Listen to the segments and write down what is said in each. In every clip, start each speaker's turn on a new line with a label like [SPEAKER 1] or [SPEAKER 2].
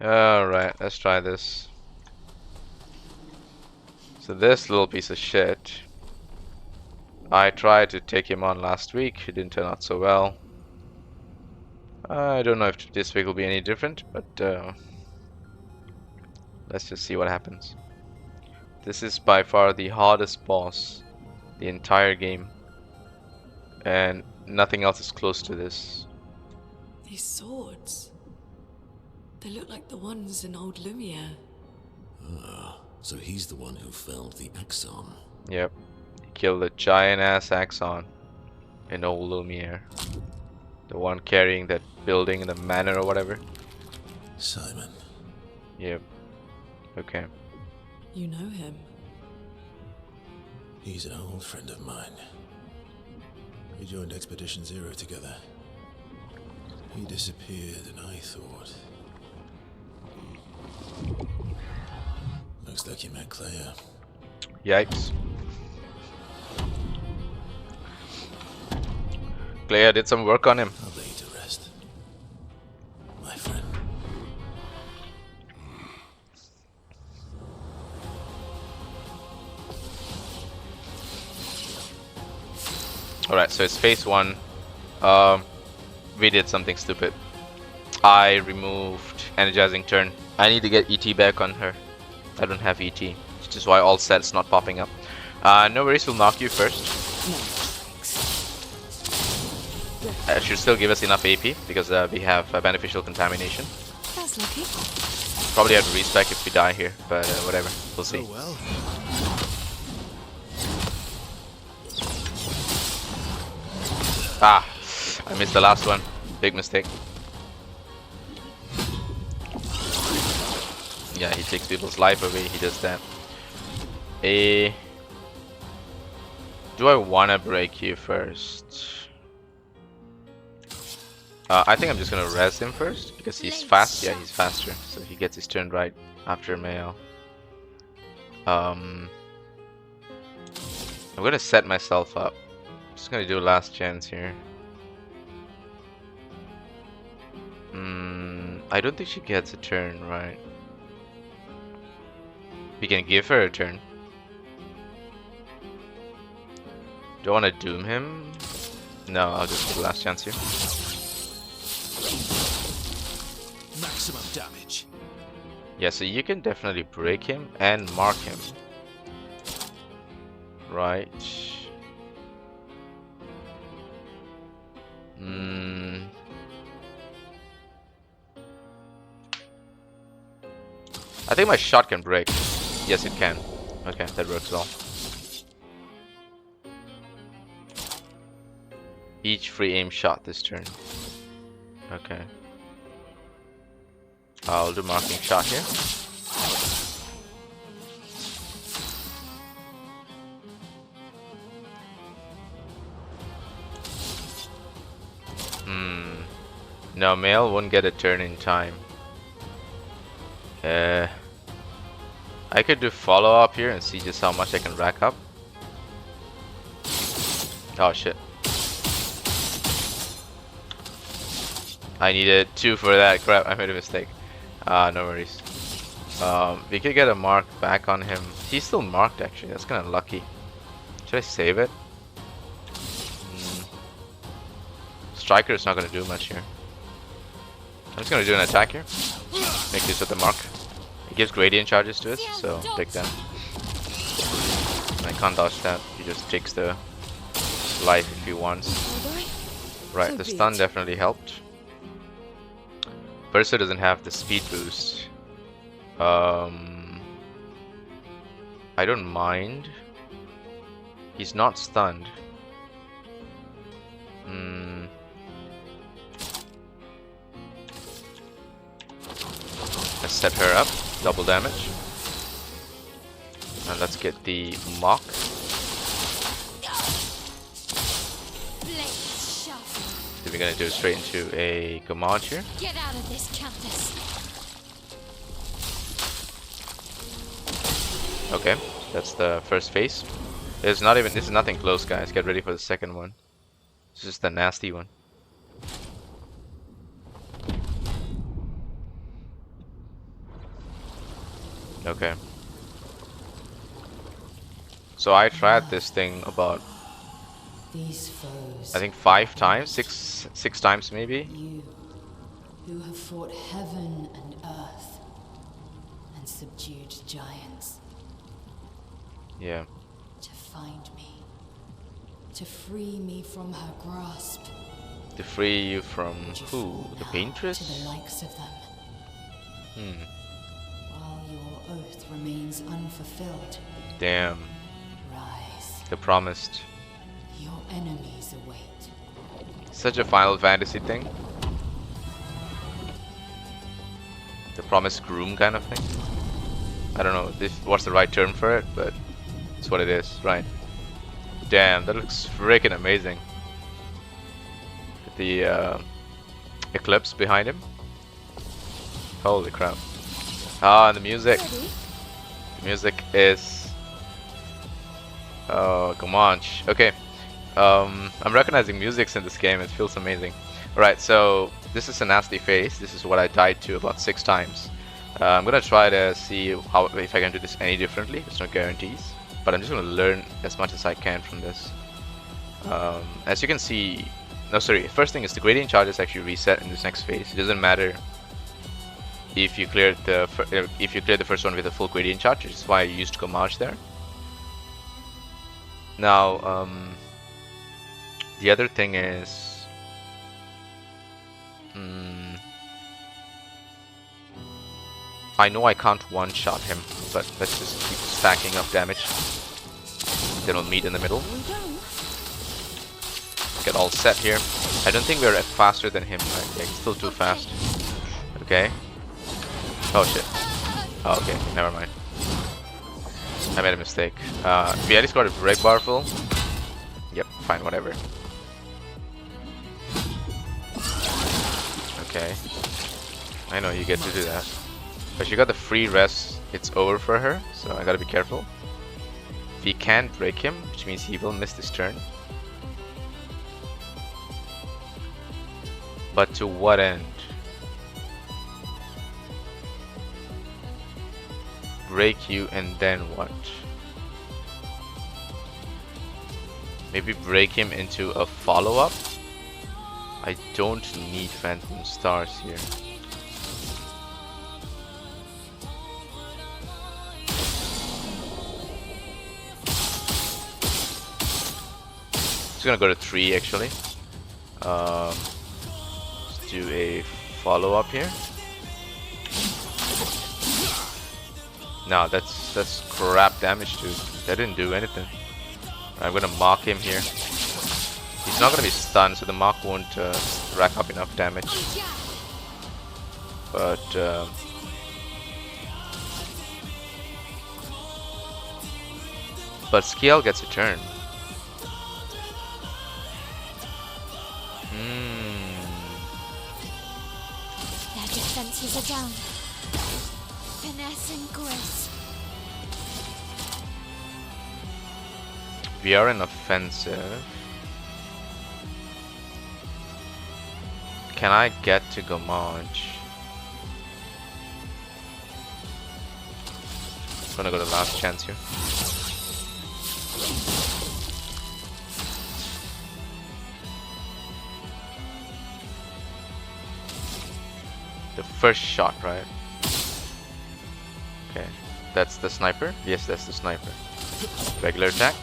[SPEAKER 1] Alright, let's try this. So this little piece of shit, I tried to take him on last week. It didn't turn out so well. I don't know if this week will be any different, but let's just see what happens. This is by far the hardest boss the entire game, and nothing else is close to this.
[SPEAKER 2] These swords. They look like the ones in old Lumiere.
[SPEAKER 3] Ah, so he's the one who felled the Axon.
[SPEAKER 1] Yep, he killed a giant ass Axon in old Lumiere. The one carrying that building in the manor or whatever.
[SPEAKER 3] Simon.
[SPEAKER 1] Yep. Okay.
[SPEAKER 2] You know him.
[SPEAKER 3] He's an old friend of mine. We joined Expedition Zero together. He disappeared and I thought... Looks like you met Clair.
[SPEAKER 1] Yikes. Claire did some work on him.
[SPEAKER 3] I'll lay you to rest, my friend.
[SPEAKER 1] Alright, so it's phase 1. We did something stupid. I removed energizing turn. I need to get ET back on her. I don't have ET, which is why all sets not popping up. No worries, we'll knock you first. Should still give us enough AP because we have beneficial contamination.
[SPEAKER 2] That's lucky.
[SPEAKER 1] Probably have to respec if we die here, but whatever, we'll see.
[SPEAKER 3] Oh well.
[SPEAKER 1] Ah, I missed the last one. Big mistake. Yeah, he takes people's life away. He does that. Do I wanna break you first? I think I'm just gonna res him first because he's fast. Yeah, he's faster, so he gets his turn right after Mayo. I'm gonna set myself up. Just gonna do last chance here. I don't think she gets a turn, right? We can give her a turn. Do I want to doom him? No, I'll just do last chance here.
[SPEAKER 3] Maximum damage.
[SPEAKER 1] Yeah, so you can definitely break him and mark him. Right. I think my shot can break. Yes, it can. Okay, that works well. Each free aim shot this turn. Okay. I'll do marking shot here. No, male won't get a turn in time. I could do follow up here and see just how much I can rack up. Oh shit. I needed 2 for that. Crap, I made a mistake. No worries. We could get a mark back on him. He's still marked actually. That's kind of lucky. Should I save it? Striker is not going to do much here. I'm just going to do an attack here. Make use of the mark. It gives gradient charges to it, so take that. I can't dodge that. He just takes the life if he wants. Right, the stun definitely helped. Perso doesn't have the speed boost. I don't mind. He's not stunned. Let's set her up. Double damage. And let's get the mock. So we're gonna do it straight into a command here.
[SPEAKER 4] Get out of this, Countess.
[SPEAKER 1] Okay, that's the first phase. This is nothing close, guys. Get ready for the second one. This is the nasty one. Okay. So I tried this thing about,
[SPEAKER 4] These foes,
[SPEAKER 1] I think 5 times, six times maybe.
[SPEAKER 4] you who have fought heaven and earth and subdued giants,
[SPEAKER 1] Yeah.
[SPEAKER 4] to find me, to free me from her grasp.
[SPEAKER 1] To free you from
[SPEAKER 4] Would you
[SPEAKER 1] who?
[SPEAKER 4] fall
[SPEAKER 1] The
[SPEAKER 4] now
[SPEAKER 1] paintress?
[SPEAKER 4] to the likes of them,
[SPEAKER 1] Hmm.
[SPEAKER 4] while your oath remains unfulfilled.
[SPEAKER 1] Damn.
[SPEAKER 4] Rise,
[SPEAKER 1] The promised.
[SPEAKER 4] your enemies await.
[SPEAKER 1] Such a Final Fantasy thing. The promised groom kind of thing. I don't know what's the right term for it, but it's what it is, right? Damn, that looks freaking amazing. The eclipse behind him. Holy crap. Ah, and the music. The music is... Oh, come on. Okay. I'm recognizing musics in this game. It feels amazing. Alright, so this is a nasty face. This is what I died to about 6 times. I'm gonna try to see if I can do this any differently. There's no guarantees, but I'm just gonna learn as much as I can from this. As you can see, no, sorry. First thing is the gradient charges actually reset in this next phase. It doesn't matter if you clear the first one with a full gradient charge, which is why I used Gomage there. Now, the other thing is, I know I can't one-shot him, but let's just keep stacking up damage. Then we'll meet in the middle. Get all set here. I don't think we're faster than him. Right? Yeah, he's still too fast. Okay. Oh shit. Oh, okay. Never mind. I made a mistake. We at least got a break bar full. Yep. Fine. Whatever. Okay. I know you get to do that. But she got the free rest. It's over for her. So I gotta be careful. We can't break him, which means he will miss this turn. But to what end? Break you and then what? Maybe break him into a follow-up? I don't need Phantom Stars here. Just gonna go to 3 actually. Let's do a follow-up here. No, that's crap damage, dude. That didn't do anything. I'm gonna mark him here. He's not gonna be stunned, so the mark won't rack up enough damage. But Scale gets a turn.
[SPEAKER 5] Their defenses are down. Finesse and grace.
[SPEAKER 1] We are in offensive. Can I get to Gomage? Gonna go to last chance here. The first shot, right? Okay, that's the sniper. Yes, that's the sniper. Regular attack.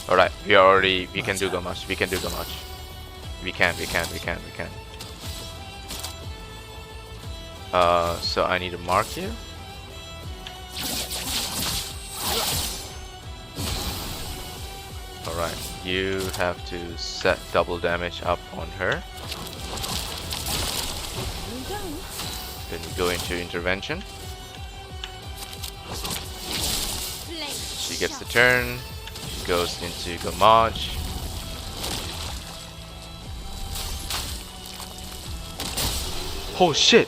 [SPEAKER 1] All right, we can do Gomage. We can do Gomage. We can. So I need to mark you. All right, you have to set double damage up on her. Then we go into intervention. She gets the turn. She goes into Gomage. Oh shit!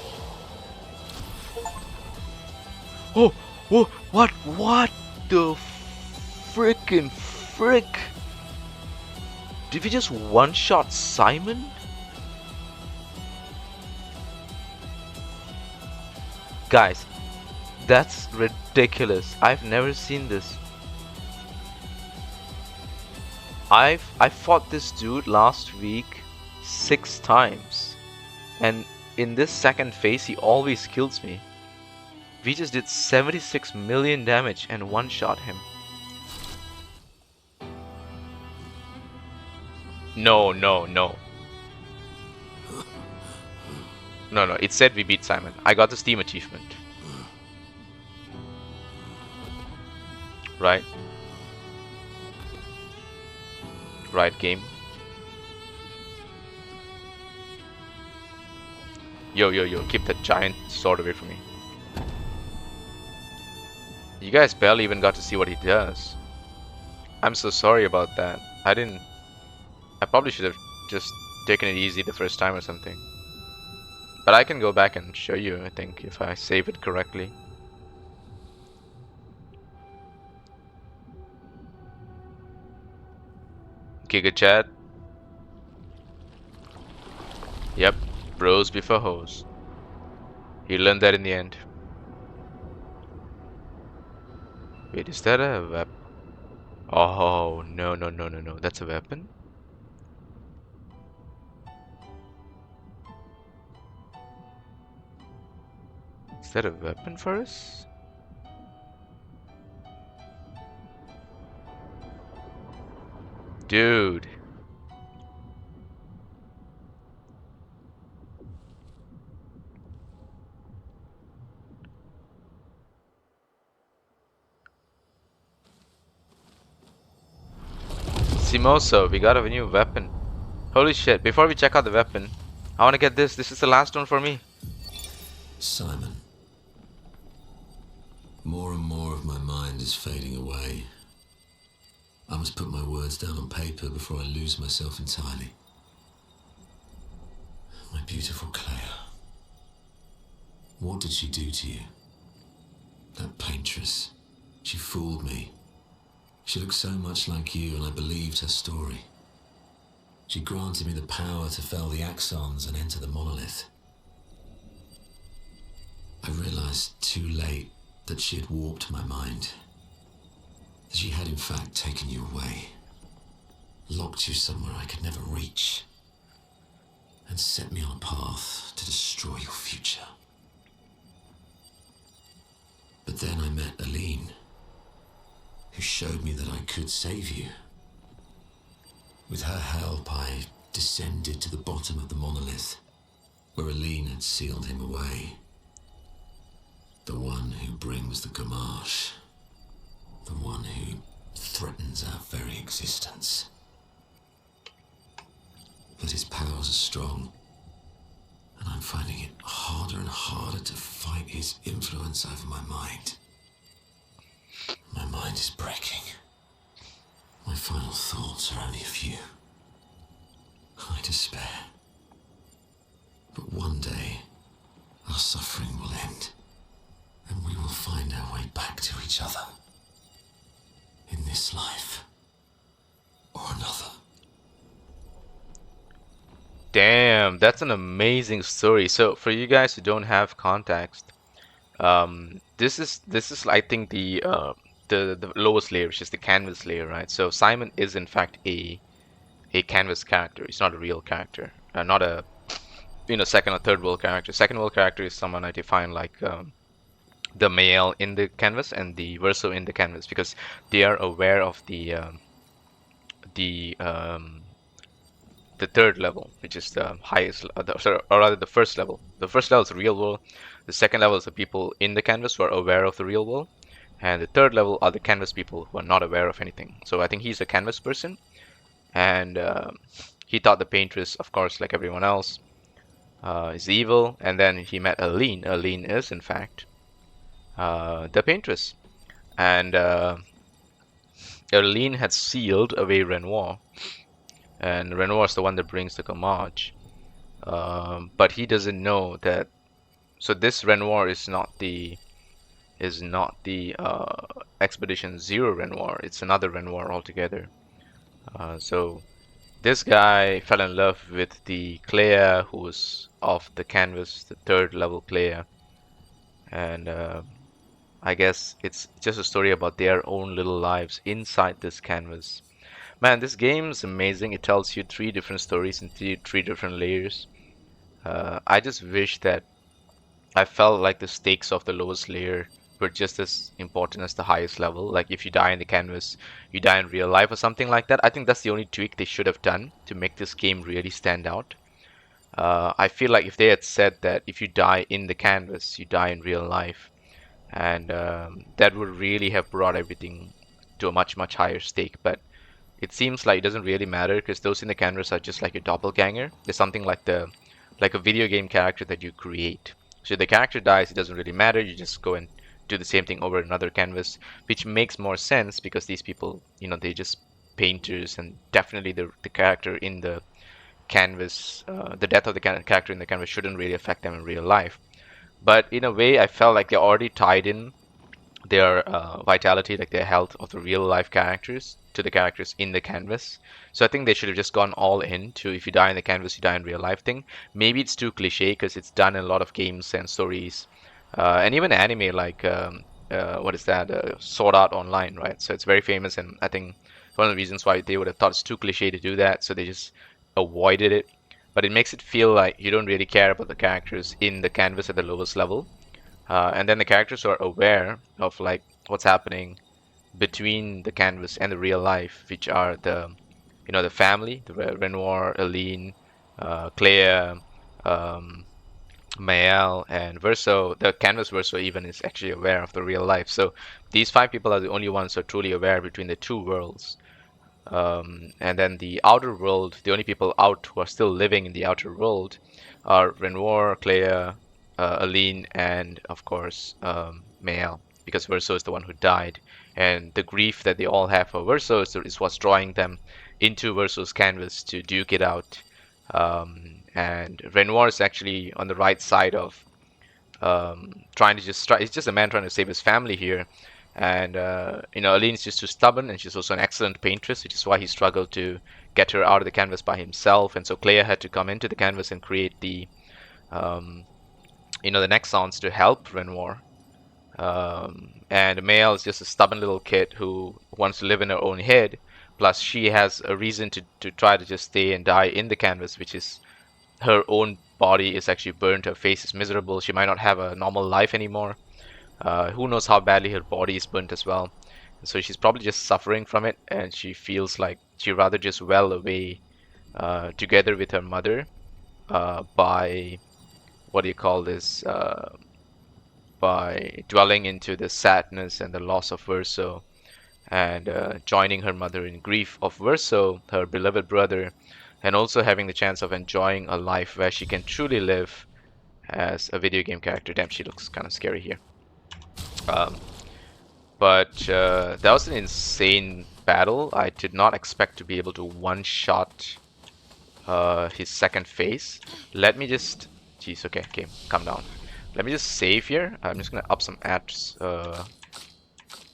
[SPEAKER 1] Oh, whoa, what the frickin' frick? Did we just one-shot Simon? Guys, That's ridiculous. I've never seen this. I fought this dude last week 6 times, and in this second phase he always kills me. We just did 76 million damage and one-shot him. No, no, no. No, no, it said we beat Simon. I got the Steam achievement. Right? Right, game. Yo, yo, yo, keep that giant sword away from me. You guys barely even got to see what he does. I'm so sorry about that. I probably should have just taken it easy the first time or something. But I can go back and show you, I think, if I save it correctly. Giga chat. Yep, bros before hoes. He learned that in the end. Wait, is that a weapon? Oh, no, no, no, no, no. That's a weapon? Is that a weapon for us? Dude. Simoso, we got a new weapon. Holy shit, before we check out the weapon, I want to get this. This is the last one for me.
[SPEAKER 3] Simon. More and more of my mind is fading away. I must put my words down on paper before I lose myself entirely. My beautiful Clair. What did she do to you? That paintress. She fooled me. She looked so much like you, and I believed her story. She granted me the power to fell the axons and enter the monolith. I realized too late that she had warped my mind. That she had in fact taken you away, locked you somewhere I could never reach, and set me on a path to destroy your future. But then I met Aline, who showed me that I could save you. With her help, I descended to the bottom of the monolith, where Aline had sealed him away. The one who brings the Gamache. The one who threatens our very existence. But his powers are strong, and I'm finding it harder and harder to fight his influence over my mind. My mind is breaking. My final thoughts are only a few. I despair. But one day, our suffering will end, and we will find our way back to each other. In this life, or another.
[SPEAKER 1] Damn, that's an amazing story. So for you guys who don't have context, this is I think the lowest layer, which is the canvas layer, right? So Simon is in fact a canvas character. He's not a real character, not a second or third world character. Second world character is someone I define like the male in the canvas and the verso in the canvas, because they are aware of the third level, which is the highest, or rather the first level. The first level is the real world. The second level is the people in the canvas who are aware of the real world, and the third level are the canvas people who are not aware of anything. So I think he's a canvas person, and he thought the paintress, of course, like everyone else, is evil. And then he met Aline. Aline is in fact the paintress, and Aline had sealed away Renoir, and Renoir is the one that brings the Gamache, but he doesn't know that. So this Renoir is not the Expedition Zero Renoir. It's another Renoir altogether. So this guy fell in love with the Clair, who was of the canvas, the third level Clair, and I guess it's just a story about their own little lives inside this canvas. Man, this game is amazing. It tells you three different stories in three different layers. I just wish that I felt like the stakes of the lowest layer were just as important as the highest level. Like if you die in the canvas, you die in real life or something like that. I think that's the only tweak they should have done to make this game really stand out. I feel like if they had said that if you die in the canvas, you die in real life, and that would really have brought everything to a much higher stake. But it seems like it doesn't really matter because those in the canvas are just like a doppelganger. There's something like a video game character that you create. So if the character dies, it doesn't really matter. You just go and do the same thing over another canvas, which makes more sense because these people, they're just painters, and definitely the character in the canvas, the death of the character in the canvas shouldn't really affect them in real life. But in a way, I felt like they already tied in their vitality, like their health of the real life characters to the characters in the canvas. So I think they should have just gone all in to if you die in the canvas, you die in real life thing. Maybe it's too cliche because it's done in a lot of games and stories, and even anime like what is that? Sword Art Online, right? So it's very famous, and I think one of the reasons why they would have thought it's too cliche to do that, so they just avoided it. But it makes it feel like you don't really care about the characters in the canvas at the lowest level, and then the characters are aware of like what's happening between the canvas and the real life, which are the family, the Renoir, Aline, Claire, um, Mael, and Verso. The canvas Verso even is actually aware of the real life. So these five people are the only ones who are truly aware between the two worlds. And then the outer world, the only people out who are still living in the outer world are Renoir, Claire, Aline, and of course Mael, because Verso is the one who died. And the grief that they all have for Verso is what's drawing them into Verso's canvas to duke it out. And Renoir is actually on the right side of trying to just try. He's just a man trying to save his family here, and Aline's just too stubborn, and she's also an excellent paintress, which is why he struggled to get her out of the canvas by himself. And so Claire had to come into the canvas and create um, the Nexons to help Renoir. And Mael is just a stubborn little kid who wants to live in her own head. Plus, she has a reason to try to just stay and die in the canvas, which is her own body is actually burnt, her face is miserable, she might not have a normal life anymore. Who knows how badly her body is burnt as well. And so she's probably just suffering from it, and she feels like she'd rather just well away together with her mother by, what do you call this, by dwelling into the sadness and the loss of Verso, and joining her mother in grief of Verso, her beloved brother, and also having the chance of enjoying a life where she can truly live as a video game character. Damn, she looks kind of scary here. Um, but that was an insane battle. I did not expect to be able to one-shot his second phase. Let me just... Jeez, okay, calm down. Let me just save here. I'm just gonna up some ads.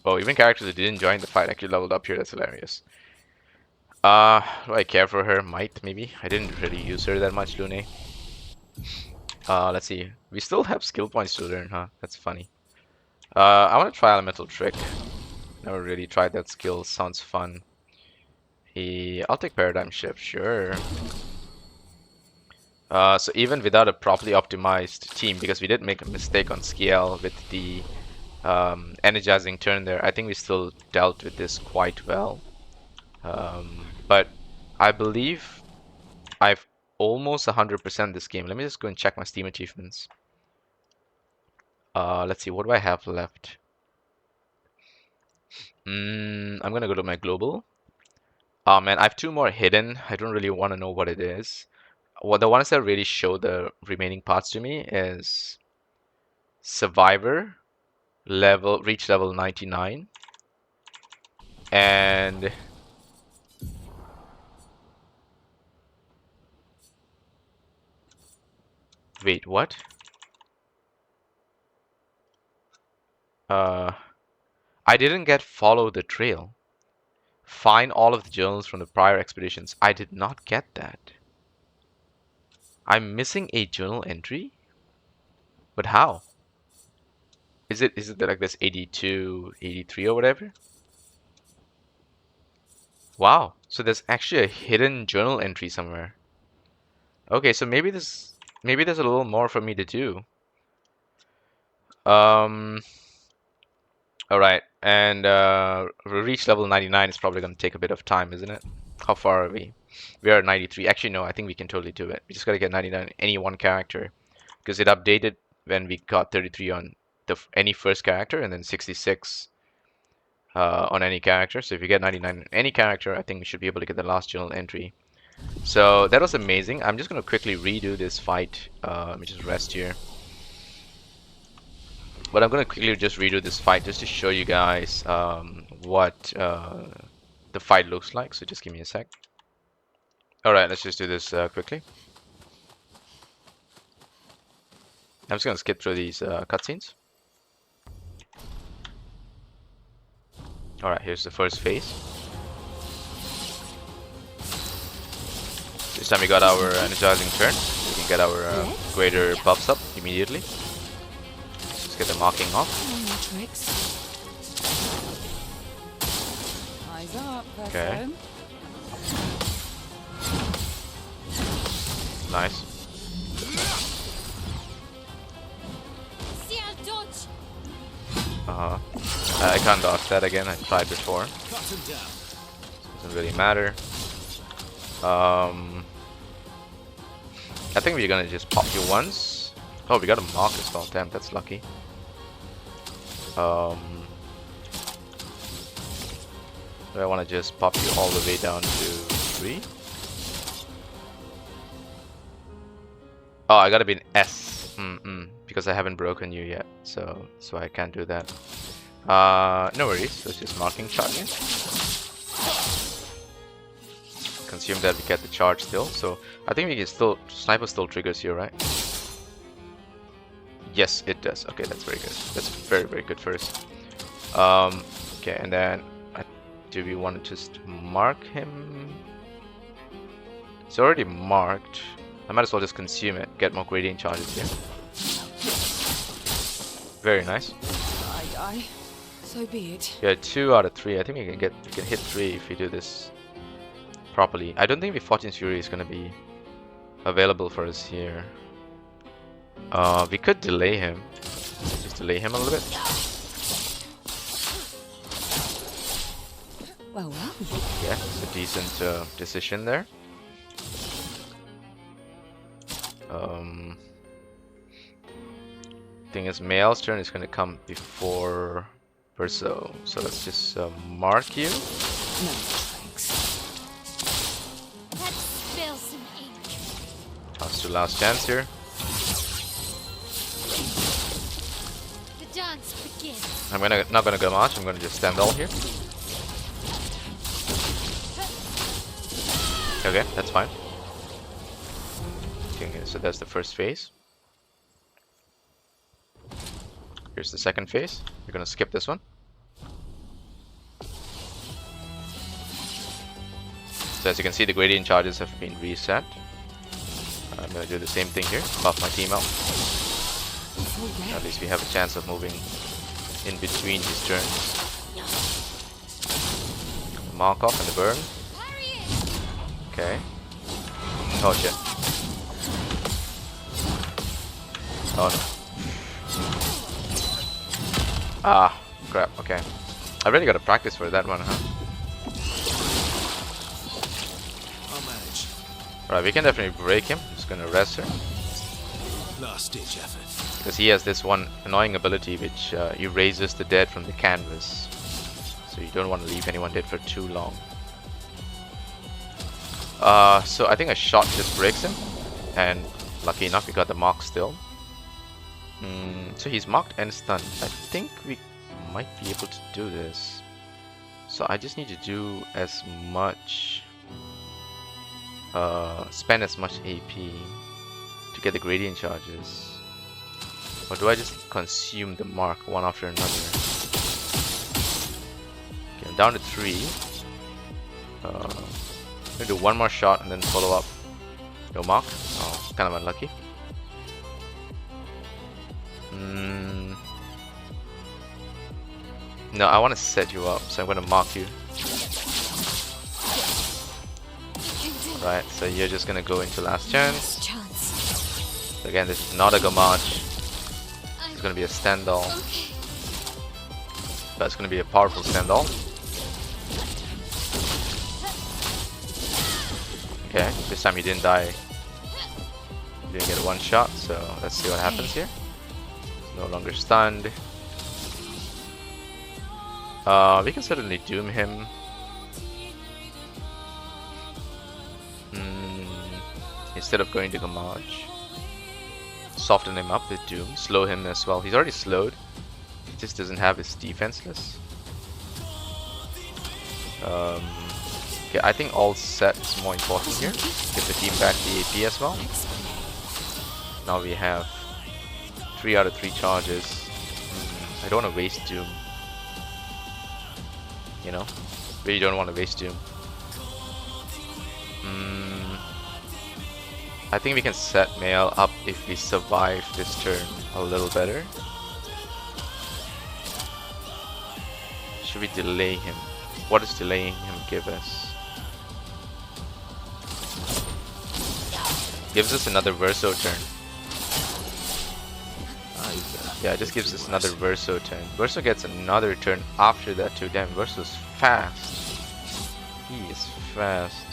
[SPEAKER 1] Oh, even characters that didn't join the fight actually leveled up here. That's hilarious. Do I care for her? Might, maybe. I didn't really use her that much, Lune. Let's see. We still have skill points to learn, huh? That's funny. I want to try Elemental Trick. Never really tried that skill. Sounds fun. I'll take Paradigm Shift, sure. So even without a properly optimized team, because we did make a mistake on scale with the energizing turn there, I think we still dealt with this quite well. But I believe I've almost 100% this game. Let me just go and check my Steam achievements. Let's see, what do I have left? I'm gonna go to my global. Man, I have 2 more hidden. I don't really want to know what it is. Well, the ones that really show the remaining parts to me is Survivor, reach level 99, and wait, what? I didn't get follow the trail. Find all of the journals from the prior expeditions. I did not get that. I'm missing a journal entry? But how? Is it like this 82, 83 or whatever? Wow. So there's actually a hidden journal entry somewhere. Okay, so maybe there's a little more for me to do. Um. All right, and reach level 99 is probably going to take a bit of time, isn't it? How far are we? We are at 93. Actually, no, I think we can totally do it. We just got to get 99 any one character because it updated when we got 33 on any first character and then 66 on any character. So if you get 99 on any character, I think we should be able to get the last journal entry. So that was amazing. I'm just going to quickly redo this fight. Let me just rest here. But I'm going to quickly just redo this fight just to show you guys what the fight looks like. So just give me a sec. Alright, let's just do this quickly. I'm just going to skip through these cutscenes. Alright, here's the first phase. This time we got our energizing turn. We can get our greater buffs up immediately. Let's get the marking off.
[SPEAKER 2] Eyes up,
[SPEAKER 1] okay. Nice. I can't dodge that again. I tried before. Doesn't really matter. I think we're gonna just pop you once. Oh, we got a mark as well. Damn, that's lucky. Do I want to just pop you all the way down to 3? Oh, I gotta be an S. Because I haven't broken you yet, so I can't do that. No worries. So it's just marking charge. Consume that, we get the charge still. So I think we can still sniper still triggers here, right? Yes, it does. Okay, that's very good. That's very good first. Okay, and then do we want to just mark him? It's already marked. I might as well just consume it. Get more gradient charges here. Very nice.
[SPEAKER 2] I so be it.
[SPEAKER 1] Yeah, 2 out of 3. I think we can hit 3 if we do this properly. I don't think the Fortune's Fury is gonna be available for us here. We could delay him. Just delay him a little bit.
[SPEAKER 2] Well.
[SPEAKER 1] Yeah, it's a decent decision there. Thing is, Mael's turn is going to come before Perso. So let's just mark you.
[SPEAKER 2] No thanks.
[SPEAKER 5] Let's spill some ink.
[SPEAKER 1] Last to last chance here.
[SPEAKER 5] The dance begins.
[SPEAKER 1] I'm not gonna go much. I'm gonna just stand all here. Okay, that's fine. Okay, so that's the first phase. Here's the second phase. We're gonna skip this one. So as you can see, the gradient charges have been reset. I'm gonna do the same thing here. Buff my team out. At least we have a chance of moving in between his turns. The mark off and the burn. Okay. Oh shit. Oh no. Ah, crap, okay. I really gotta practice for that one, huh?
[SPEAKER 3] I'll manage.
[SPEAKER 1] Alright, we can definitely break him. Just gonna rest her.
[SPEAKER 3] Last ditch effort.
[SPEAKER 1] Because he has this one annoying ability which erases the dead from the canvas. So you don't want to leave anyone dead for too long. So I think a shot just breaks him. And lucky enough, we got the mark still. So he's marked and stunned. I think we might be able to do this. So I just need to do as much, spend as much AP to get the gradient charges. Or do I just consume the mark one after another? Okay, I'm down to 3. I'm gonna do one more shot and then follow up. No mark. Oh, kind of unlucky. No, I want to set you up, so I'm going to mark you. Right, so you're just going to go into last chance. So again, this is not a Gamage. It's going to be a Stendhal. But it's going to be a powerful Stendhal. Okay, this time he didn't die. He didn't get a one shot, so let's see what happens here. He's no longer stunned. We can certainly doom him. Instead of going to Gamage. Soften him up with doom. Slow him as well. He's already slowed. He just doesn't have his defenseless. Okay, I think all set is more important here. Give the team back the AP as well. Now we have 3 out of 3 charges. I don't want to waste Doom. You know? Really don't want to waste Doom. I think we can set Mael up if we survive this turn a little better. Should we delay him? What does delaying him give us? Gives us another Verso turn. Yeah, it just gives us another Verso turn. Verso gets another turn after that too. Damn, Verso's fast. He is fast.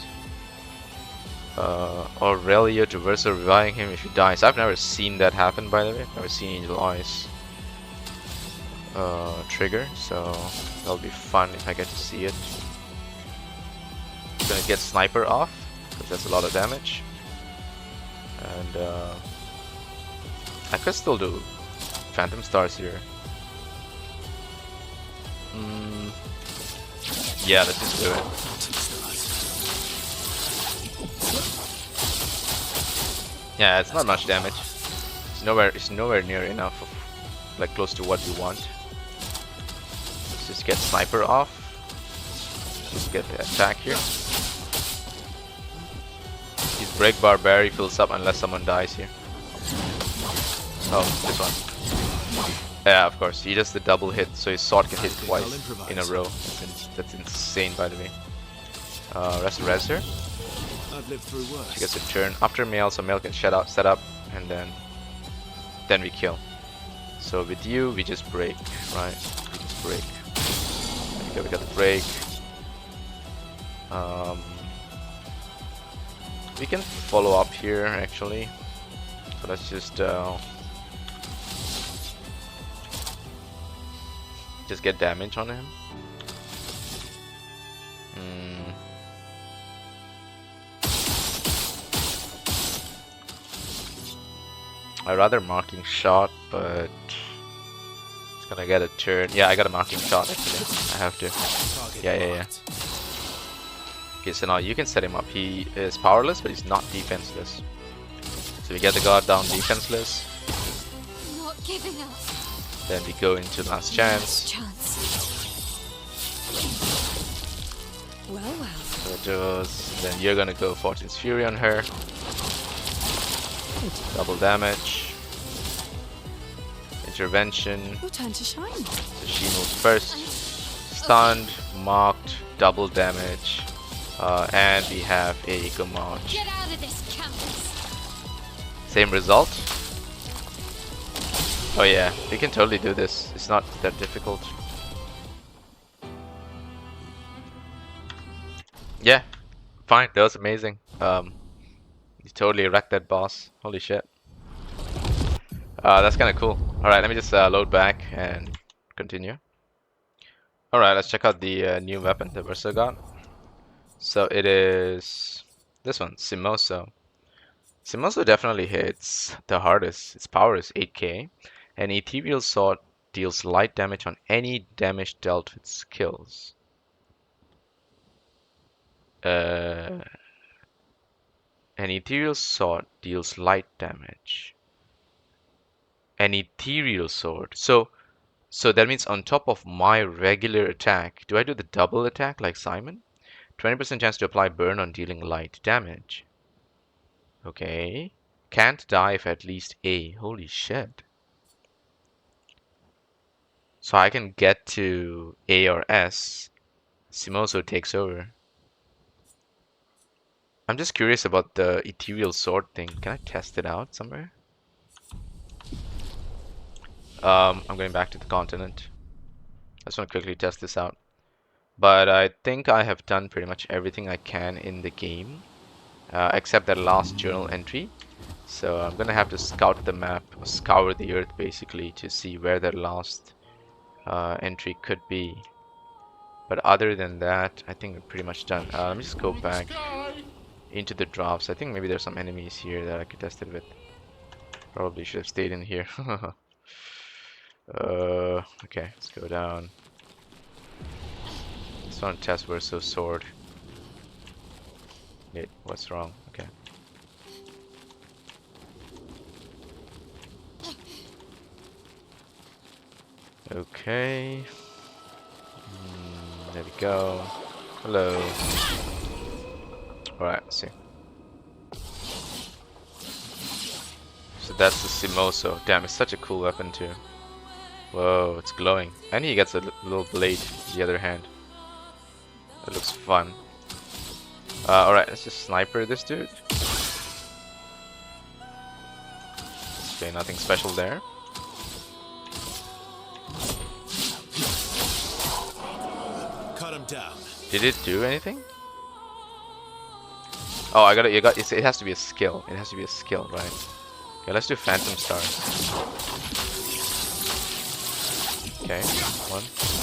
[SPEAKER 1] Aurelio to Verso reviving him if he dies. I've never seen that happen, by the way. I've never seen Angel Eyes trigger, so that'll be fun if I get to see it. Gonna get Sniper off, because that's a lot of damage. And I could still do Phantom Stars here. Yeah, let's just do it. Yeah, it's not much damage. It's nowhere near enough of, like, close to what we want. Let's just get Sniper off. Just get the attack here. His break bar barely fills up unless someone dies here. Oh, this one. Yeah, of course. He does the double hit, so his sword can hit twice in a row. That's insane, by the way. Res her. She gets a turn after Mael, so Mael can set up, and then we kill. So with you, we just break, right? We just break. Okay, we got the break. We can follow up here actually. So let's just get damage on him. I'd rather marking shot, but it's gonna get a turn. Yeah, I got a marking shot actually. I have to. Yeah. Okay, so now you can set him up. He is powerless, but he's not defenseless. So we get the guard down defenseless.
[SPEAKER 5] Not giving up.
[SPEAKER 1] Then we go into last chance.
[SPEAKER 2] Well.
[SPEAKER 1] So it goes. Then you're gonna go Fortune's Fury on her. Double damage. Intervention.
[SPEAKER 2] Your turn to shine.
[SPEAKER 1] So she moves first. Stunned, marked, double damage. And we have a Gamage.
[SPEAKER 5] Get out of this campus.
[SPEAKER 1] Same result. Oh yeah, we can totally do this. It's not that difficult. Yeah, fine. That was amazing. You totally wrecked that boss. Holy shit. That's kind of cool. Alright, let me just load back and continue. Alright, let's check out the new weapon the Verso got. So it is this one, Simoso. Simoso definitely hits the hardest. Its power is 8k. An ethereal sword deals light damage on any damage dealt with skills. An ethereal sword deals light damage. An ethereal sword. So that means on top of my regular attack, do I do the double attack like Simon? 20% chance to apply burn on dealing light damage. Okay. Can't die if at least A. Holy shit. So I can get to A or S. Simoso takes over. I'm just curious about the ethereal sword thing. Can I test it out somewhere? I'm going back to the continent. I just want to quickly test this out. But I think I have done pretty much everything I can in the game, except that last journal entry. So I'm gonna have to scout the map, or scour the earth basically, to see where that last entry could be. But other than that, I think we're pretty much done. Let me just go back into the drafts. I think maybe there's some enemies here that I could test it with. Probably should have stayed in here. Okay, let's go down. Just want to test Verso's sword. Wait, what's wrong? Okay. Okay. There we go. Hello. Alright, let's see. So that's the Simoso. Damn, it's such a cool weapon too. Whoa, it's glowing. And he gets a little blade in the other hand. That looks fun. Alright, let's just sniper this dude. Okay, nothing special there.
[SPEAKER 3] Cut him down.
[SPEAKER 1] Did it do anything? Oh, I got it. It has to be a skill. It has to be a skill, right? Okay, let's do Phantom Stars. Okay, 1, 2, 3,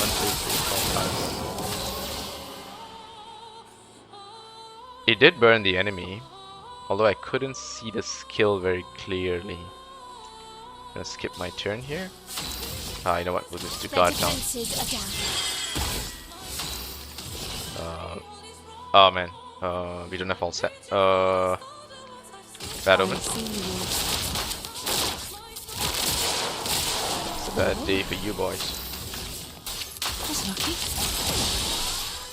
[SPEAKER 1] 4, 5. It did burn the enemy, although I couldn't see the skill very clearly. I'm gonna skip my turn here. Ah, you know what? We'll just do guard down. Oh man, we don't have all set. Bad omen. It's a bad day for you boys.
[SPEAKER 2] That's lucky.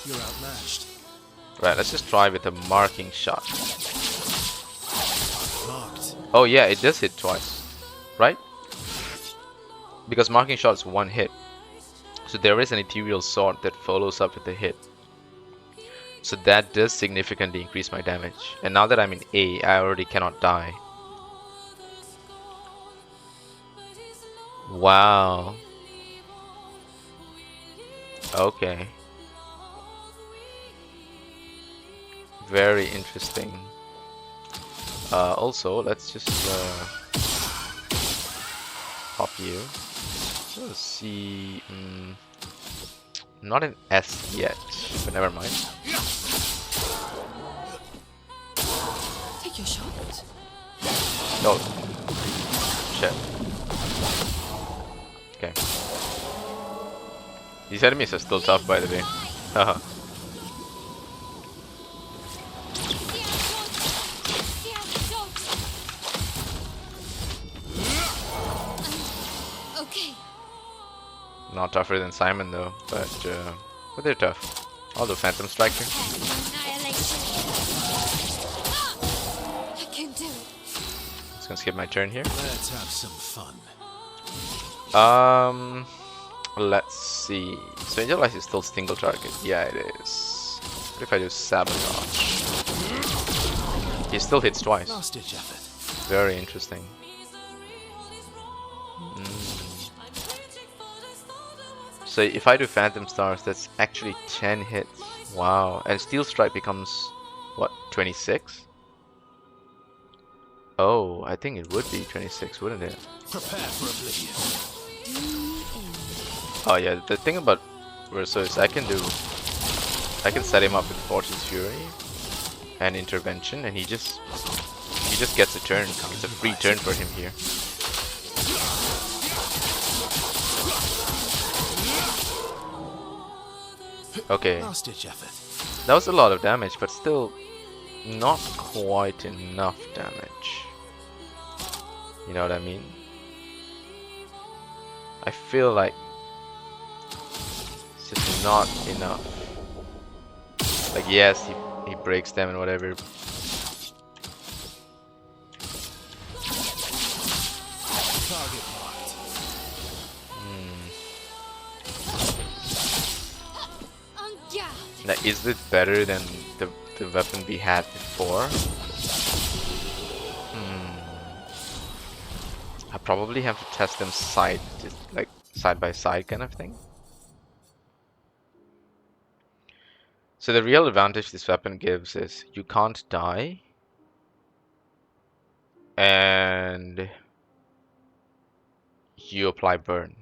[SPEAKER 3] You're outmatched.
[SPEAKER 1] Right, let's just try with a marking shot.
[SPEAKER 3] Marked.
[SPEAKER 1] Oh yeah, it does hit twice, right? Because marking shot is one hit. So there is an ethereal sword that follows up with a hit. So that does significantly increase my damage. And now that I'm in A, I already cannot die. Wow. Okay. Very interesting. Also, let's just pop you. Let's see. Not an S yet, but never mind.
[SPEAKER 2] Take your shot.
[SPEAKER 1] No. Shit. Okay. These enemies are still tough, by the way. Haha.
[SPEAKER 5] Okay.
[SPEAKER 1] Not tougher than Simon though, but they're tough. I'll do Phantom Striker.
[SPEAKER 5] Annihilation. I can do it.
[SPEAKER 1] Just gonna skip my turn here.
[SPEAKER 3] Let's have some fun.
[SPEAKER 1] Let's see. So Angel Eyes is still single target. Yeah, it is. What if I do Sabotage? He still hits twice.
[SPEAKER 3] Last ditch effort.
[SPEAKER 1] Very interesting. So if I do Phantom Stars, that's actually 10 hits. Wow. And Steel Strike becomes, what, 26? Oh, I think it would be 26, wouldn't it?
[SPEAKER 3] Prepare for oblivion.
[SPEAKER 1] Oh yeah, the thing about Verso is I can set him up with Fortune's Fury and Intervention, and he just gets a turn. It's a free turn for him here. Okay,
[SPEAKER 3] Last ditch effort.
[SPEAKER 1] that was a lot of damage, but still not quite enough damage. You know what I mean? I feel like it's just not enough. Like, yes, he breaks them and whatever.
[SPEAKER 3] Target marked.
[SPEAKER 1] Now, is it better than the weapon we had before? I probably have to test them just like side by side kind of thing. So the real advantage this weapon gives is you can't die, and you apply burn.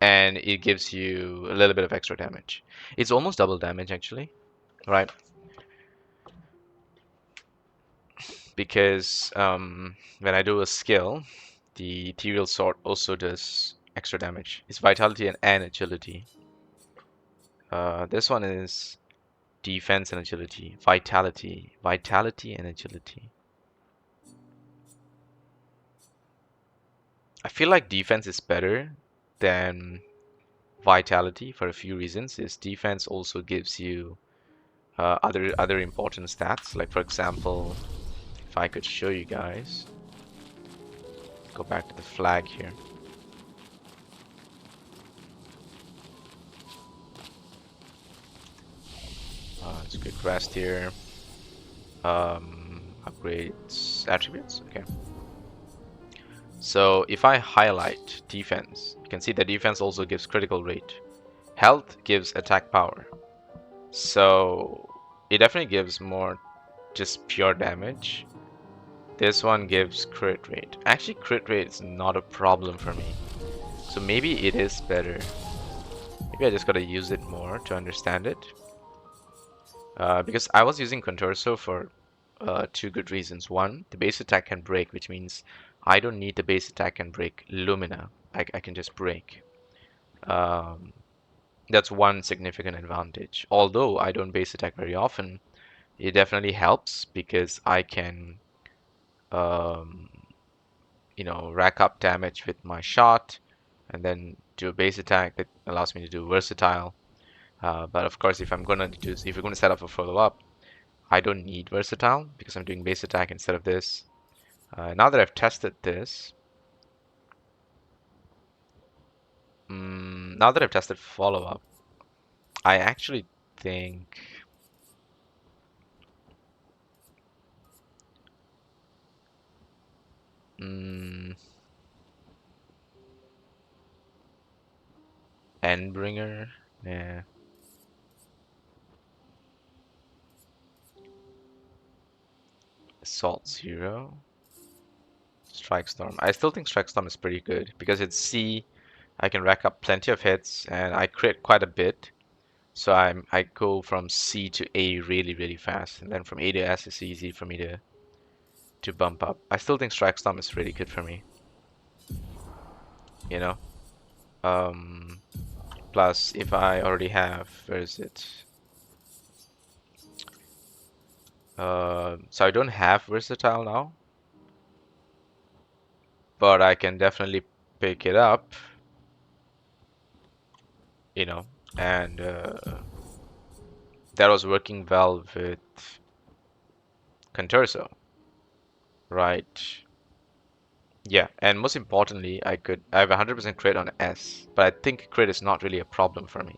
[SPEAKER 1] And it gives you a little bit of extra damage. It's almost double damage actually, right? Because when I do a skill, the ethereal sword also does extra damage. It's vitality and agility. This one is defense and agility, vitality and agility. I feel like defense is better than vitality for a few reasons. Is defense also gives you other important stats. Like for example, if I could show you guys, go back to the flag here. It's a quick rest here. Upgrades attributes. Okay. So if I highlight defense, you can see that defense also gives critical rate. Health gives attack power. So it definitely gives more just pure damage. This one gives crit rate. Actually, crit rate is not a problem for me. So maybe it is better. Maybe I just gotta use it more to understand it. Because I was using Contorso for two good reasons. One, the base attack can break, which means I don't need the base attack can break Lumina. I can just break. That's one significant advantage. Although I don't base attack very often, it definitely helps because I can, um, rack up damage with my shot and then do a base attack that allows me to do versatile. But of course, if we're gonna set up a follow up, I don't need versatile because I'm doing base attack instead of this. Now that I've tested this, now that I've tested follow up, I actually think Endbringer, yeah. Assault Zero, Strike Storm. I still think Strike Storm is pretty good because it's C. I can rack up plenty of hits and I crit quite a bit. So I go from C to A really fast, and then from A to S it's easy for me to bump up. I still think Strike Storm is really good for me. You know. Plus, if I already have, where is it? So I don't have versatile now, but I can definitely pick it up. And that was working well with Contorso, right? Yeah, and most importantly, I have 100% crit on S, but I think crit is not really a problem for me.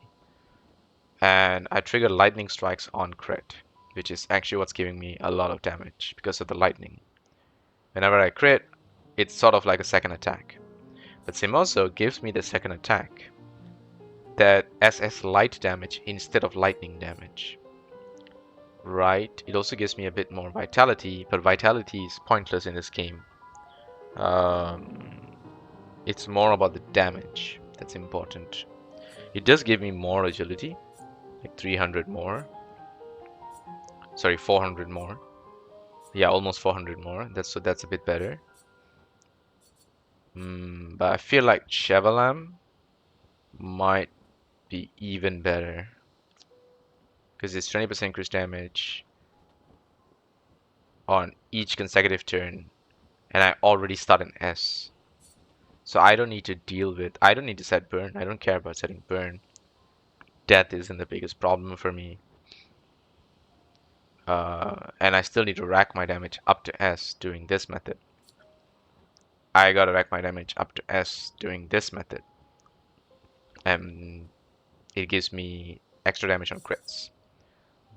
[SPEAKER 1] And I trigger lightning strikes on crit, which is actually what's giving me a lot of damage because of the lightning. Whenever I crit, it's sort of like a second attack. But Simoso gives me the second attack that SS light damage instead of lightning damage. Right, it also gives me a bit more vitality, but vitality is pointless in this game. It's more about the damage that's important. It does give me more agility, like 300 more. Sorry, 400 more. Yeah, almost 400 more. That's a bit better. But I feel like Chevalam might be even better because it's 20% increased damage on each consecutive turn, and I already start an S. So I don't need to set burn. I don't care about setting burn. Death isn't the biggest problem for me. And I still need to rack my damage up to S doing this method. I gotta rack my damage up to S doing this method. and it gives me extra damage on crits.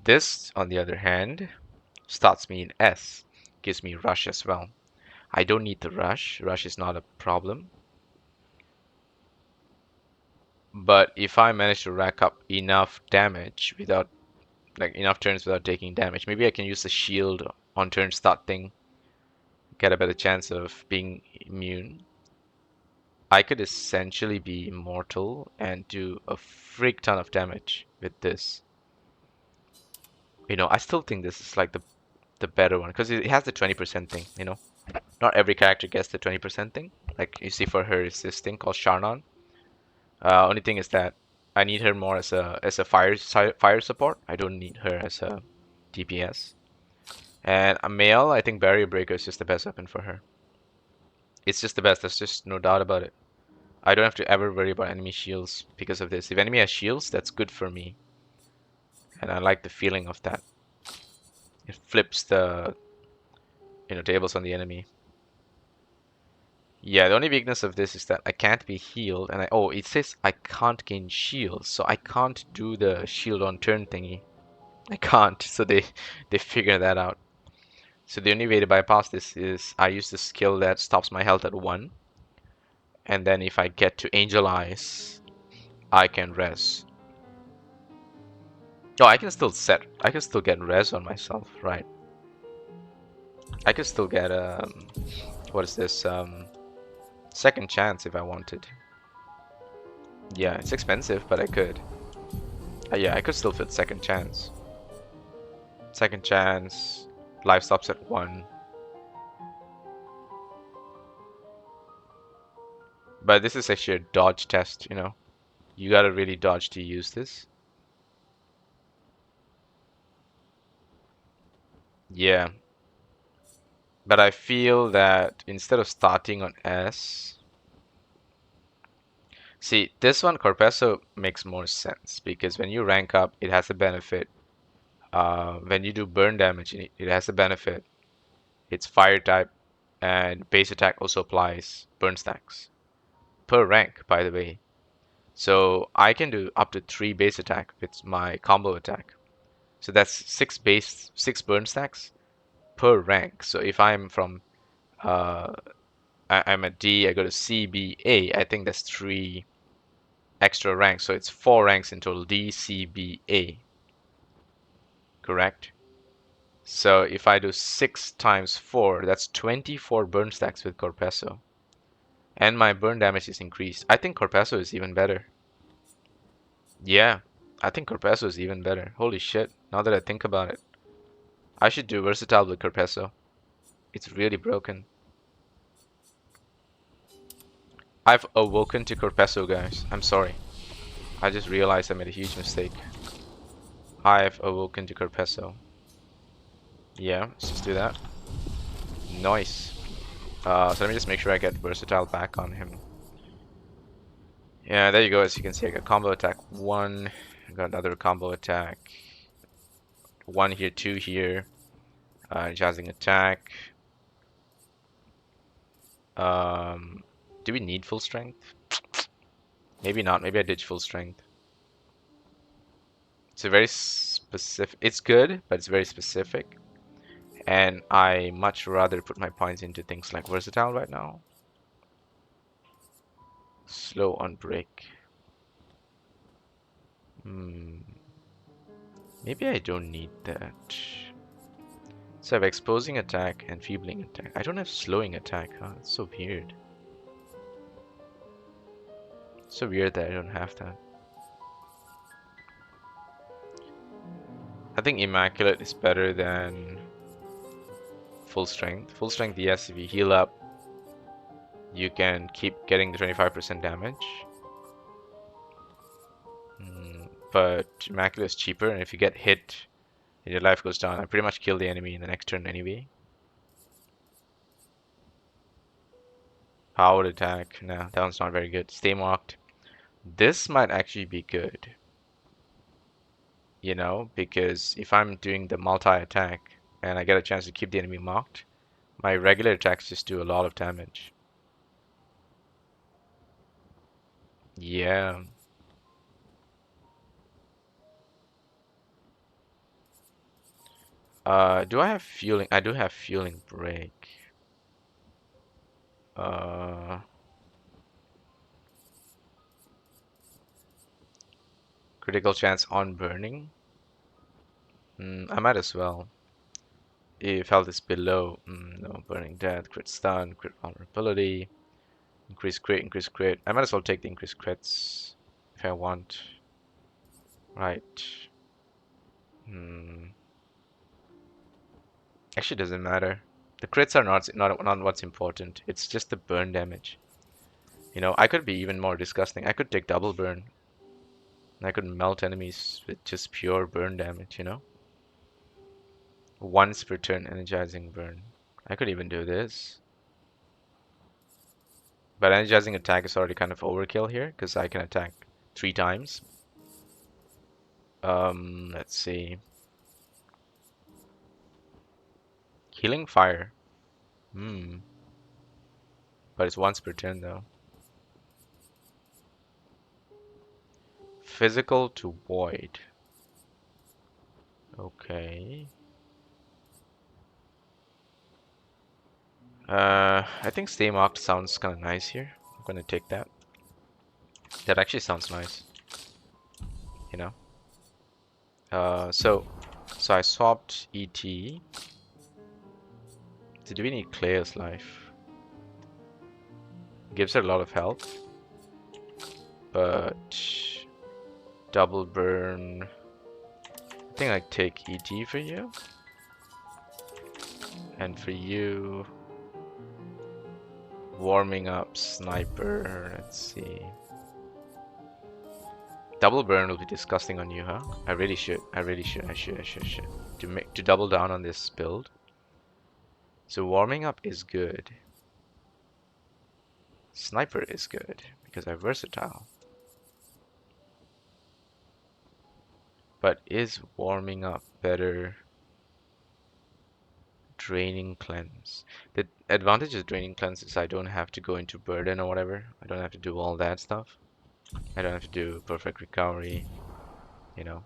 [SPEAKER 1] This, on the other hand, starts me in S, gives me rush as well. I don't need the rush. Rush is not a problem. But if I manage to rack up enough damage without, like enough turns without taking damage, maybe I can use the shield on turn start thing, get a better chance of being immune. I could essentially be immortal and do a freak ton of damage with this. You know, I still think this is like the better one because it has the 20% thing, you know. Not every character gets the 20% thing. Like you see for her is this thing called Sharnon. Only thing is that I need her more as a fire support. I don't need her as a DPS. And a male, I think Barrier Breaker is just the best weapon for her. It's just the best. There's just no doubt about it. I don't have to ever worry about enemy shields because of this. If enemy has shields, that's good for me. And I like the feeling of that. It flips the tables on the enemy. Yeah, the only weakness of this is that I can't be healed, and it says I can't gain shields, so I can't do the shield on turn thingy. I can't, so they figure that out. So the only way to bypass this is I use the skill that stops my health at 1, and then if I get to Angel Eyes, I can res. Oh, I can still get res on myself, right? I can still get what is this? Second chance if I wanted. Yeah, it's expensive, but I could. Yeah, I could still fit second chance. Second chance, life stops at 1. But this is actually a dodge test, you know. You gotta really dodge to use this. Yeah. But I feel that instead of starting on S, see, this one, Corpesso, makes more sense because when you rank up, it has a benefit. When you do burn damage, it has a benefit. It's fire type, and base attack also applies burn stacks per rank, by the way. So I can do up to 3 base attack with my combo attack. So that's 6 burn stacks per rank. So if I'm from uh, I'm at D, I go to C, B, A. I think that's 3 extra ranks. So it's 4 ranks in total. D, C, B, A. Correct? So if I do 6 times 4, that's 24 burn stacks with Corpesso. And my burn damage is increased. I think Corpesso is even better. Yeah, I think Corpesso is even better. Holy shit, now that I think about it. I should do Versatile with Corpesso. It's really broken. I've awoken to Corpesso, guys. I'm sorry. I just realized I made a huge mistake. I've awoken to Corpesso. Yeah, let's just do that. Nice. So let me just make sure I get Versatile back on him. Yeah, there you go. As you can see, I got combo attack 1. I got another combo attack. 1 here, 2 here. Jazzing attack. Do we need full strength? Maybe not. Maybe I ditch full strength. It's a very specific. It's good, but it's very specific. And I much rather put my points into things like Versatile right now. Slow on break. Maybe I don't need that. So I have exposing attack and feebling attack. I don't have slowing attack, huh? It's so weird. So weird that I don't have that. I think Immaculate is better than full strength. Full strength, yes, if you heal up, you can keep getting the 25% damage. But Immaculate is cheaper, and if you get hit and your life goes down, I pretty much kill the enemy in the next turn anyway. Powered attack, no, that one's not very good. Stay marked. This might actually be good. You know, because if I'm doing the multi-attack and I get a chance to keep the enemy marked, my regular attacks just do a lot of damage. Yeah. Do I have fueling? I do have fueling break. Critical chance on burning. I might as well. If health is below, no, burning death, crit stun, crit vulnerability, increase crit. I might as well take the increased crits if I want. Right. Actually, doesn't matter. The crits are not what's important. It's just the burn damage. You know, I could be even more disgusting. I could take double burn. And I could melt enemies with just pure burn damage, you know? Once per turn energizing burn. I could even do this. But energizing attack is already kind of overkill here because I can attack 3 times. Let's see. Healing fire. But it's once per turn though. Physical to void. Okay. I think stay marked sounds kind of nice here. I'm gonna take that. That actually sounds nice. You know. So I swapped ET. So do we need Clair's life? Gives her a lot of health, but double burn. I think I take ET for you, and for you, warming up sniper. Let's see. Double burn will be disgusting on you, huh? I really should. I should. To double down on this build. So warming up is good. Sniper is good because I'm versatile. But is warming up better? Draining cleanse. The advantage of draining cleanse is I don't have to go into burden or whatever. I don't have to do all that stuff. I don't have to do perfect recovery. You know.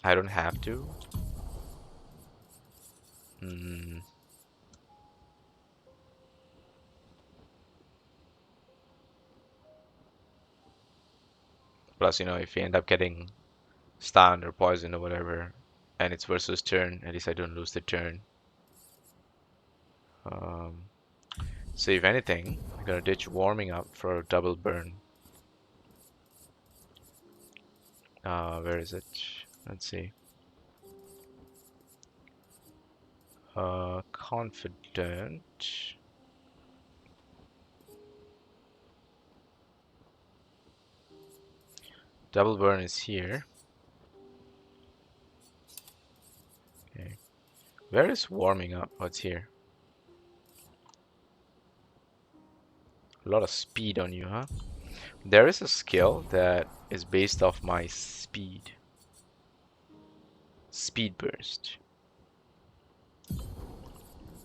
[SPEAKER 1] I don't have to. Plus, you know, if you end up getting stunned or poisoned or whatever, and it's versus turn, at least I don't lose the turn. So if anything, I'm gonna ditch warming up for a double burn. Where is it? Let's see. Confident. Double burn is here. Okay. Where is warming up? What's here? A lot of speed on you, huh? There is a skill that is based off my speed. Speed burst.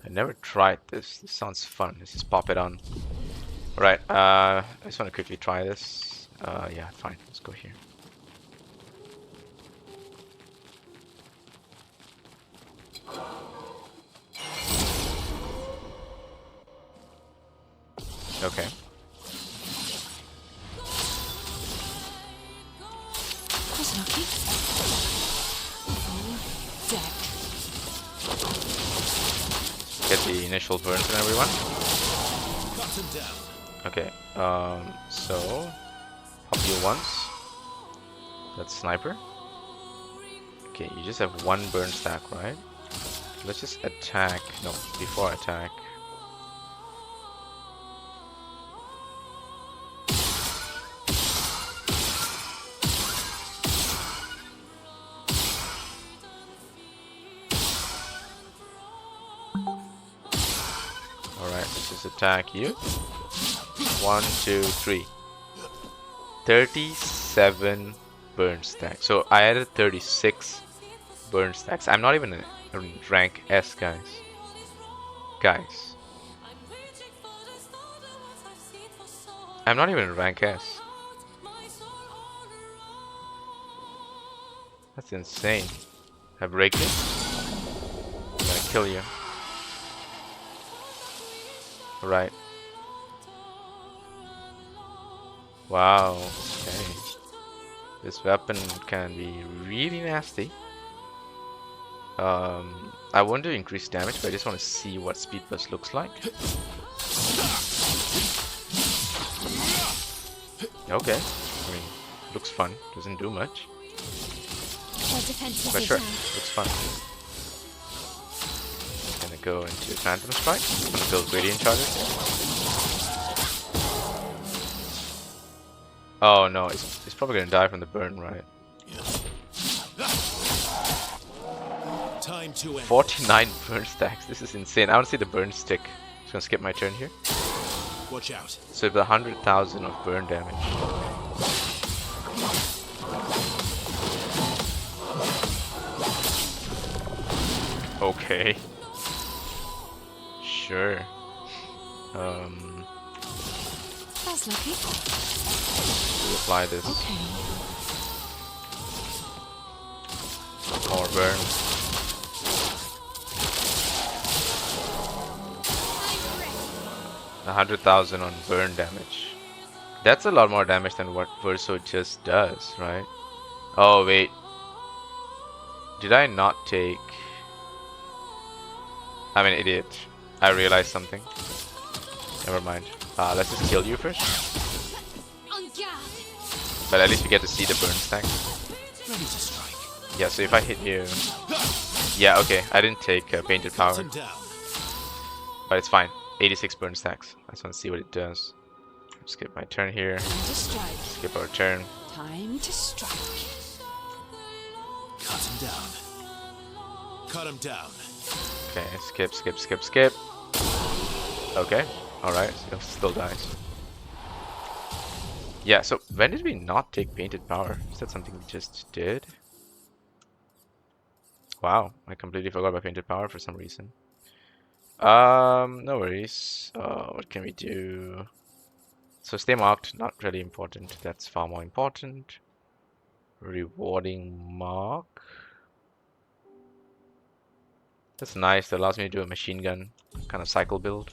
[SPEAKER 1] I never tried this. This sounds fun. Let's just pop it on. Alright, I just want to quickly try this. Yeah, fine. Let's go here. Okay.
[SPEAKER 2] Was lucky. Deck.
[SPEAKER 1] Get the initial burns on everyone. Okay, so pop you once. That's sniper. Okay, you just have 1 burn stack, right? Let's just attack. No, before attack. Alright, let's just attack you. 1, 2, 3. 37 burn stacks. So I added 36 burn stacks. I'm not even a rank S, guys. I'm not even in rank S. That's insane. I break you. I'm gonna kill you. Right. Wow. Okay. This weapon can be really nasty. I want to increase damage, but I just want to see what speed burst looks like. Okay. I mean, looks fun. Doesn't do much. But sure, looks fun. Gonna go into Phantom Strike. Gonna build Radiant Charges. Oh no, it's probably gonna die from the burn, right?
[SPEAKER 3] Time to end.
[SPEAKER 1] 49 burn stacks. This is insane. I want to see the burn stick. Just gonna skip my turn here.
[SPEAKER 3] Watch out.
[SPEAKER 1] So the 100,000 of burn damage. Okay. Sure.
[SPEAKER 2] That's lucky.
[SPEAKER 1] Apply this.
[SPEAKER 2] Okay.
[SPEAKER 1] More burn. 100,000 on burn damage. That's a lot more damage than what Verso just does, right? Oh wait. Did I not take... I'm an idiot. I realized something. Never mind. Let's just kill you first.
[SPEAKER 5] On guard.
[SPEAKER 1] But at least we get to see the burn stack.
[SPEAKER 3] Ready to strike.
[SPEAKER 1] Yeah, so if I hit you... Yeah, okay. I didn't take Painted Power.
[SPEAKER 3] Cut him down.
[SPEAKER 1] But it's fine. 86 burn stacks. I just want to see what it does. Skip my turn here.
[SPEAKER 2] Time to strike.
[SPEAKER 1] Skip our turn.
[SPEAKER 2] Time to strike.
[SPEAKER 3] Cut him down. Cut him down.
[SPEAKER 1] Okay, skip, skip, skip, skip. Okay, alright, still dies. Yeah, so when did we not take Painted Power? Is that something we just did? Wow, I completely forgot about Painted Power for some reason. No worries. What can we do? So stay marked, not really important. That's far more important. Rewarding mark. That's nice. That allows me to do a machine gun kind of cycle build.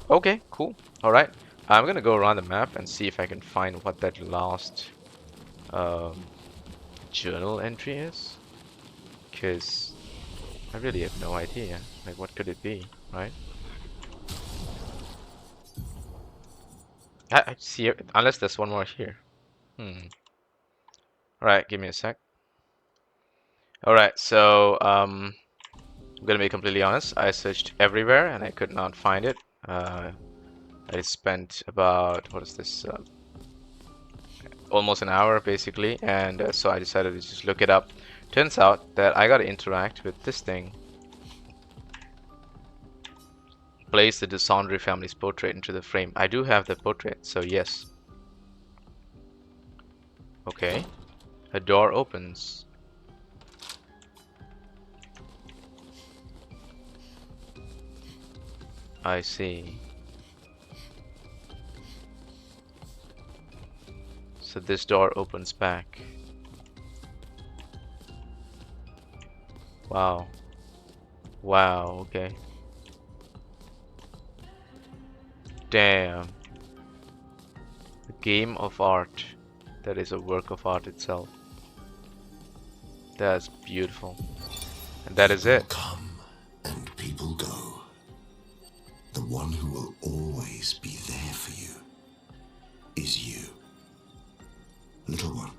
[SPEAKER 1] Okay, cool. Alright. I'm gonna go around the map and see if I can find what that last journal entry is. Because I really have no idea. Like, what could it be, right? I see it, unless there's one more here. Alright, give me a sec. Alright, so I'm gonna be completely honest. I searched everywhere and I could not find it. I spent about, what is this? Almost an hour basically, and so I decided to just look it up. Turns out that I gotta interact with this thing. Place the Dissandre family's portrait into the frame. I do have the portrait, so yes. Okay. A door opens. I see. So this door opens back. Wow. Wow, okay. Damn. A game of art that is a work of art itself. That's beautiful. And that is it.
[SPEAKER 3] Come and people go. The one who will always be there for you is you. Little one,